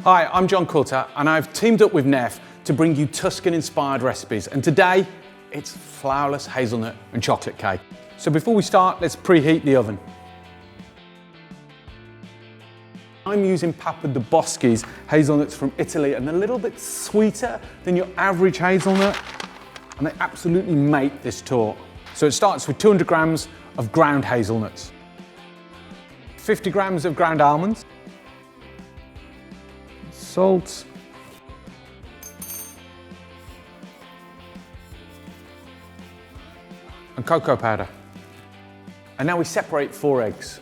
Hi, I'm John Quilter and I've teamed up with NEFF to bring you Tuscan-inspired recipes, and today it's flourless hazelnut and chocolate cake. So before we start, let's preheat the oven. I'm using Papa de Boschi's hazelnuts from Italy, and a little bit sweeter than your average hazelnut, and they absolutely make this torte. So it starts with 200 grams of ground hazelnuts, 50 grams of ground almonds, salt, and cocoa powder. And now we separate 4 eggs.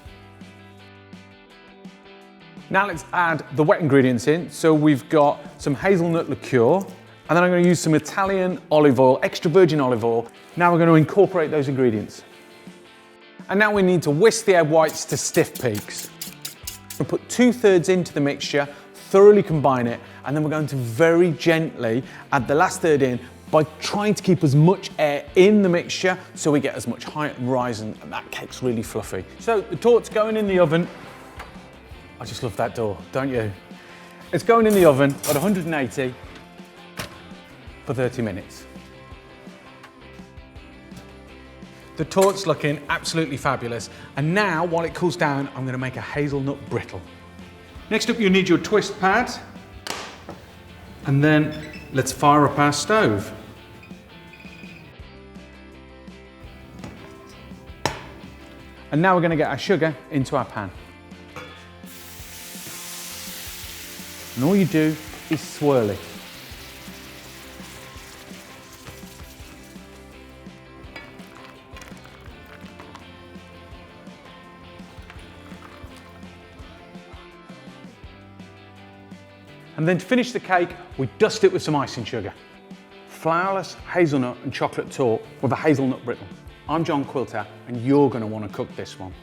Now let's add the wet ingredients in. So we've got some hazelnut liqueur, and then I'm going to use some Italian olive oil, extra virgin olive oil. Now we're going to incorporate those ingredients. And now we need to whisk the egg whites to stiff peaks. We'll put 2/3 into the mixture, thoroughly combine it, and then we're going to very gently add the last third in by trying to keep as much air in the mixture so we get as much height and rise, and that cake's really fluffy. So the torte's going in the oven. I just love that door, don't you? It's going in the oven at 180 for 30 minutes. The torte's looking absolutely fabulous. And now, while it cools down, I'm gonna make a hazelnut brittle. Next up, you need your twist pad. And then let's fire up our stove. And now we're gonna get our sugar into our pan. And all you do is swirl it. And then to finish the cake, we dust it with some icing sugar. Flourless hazelnut and chocolate torte with a hazelnut brittle. I'm John Quilter, and you're going to want to cook this one.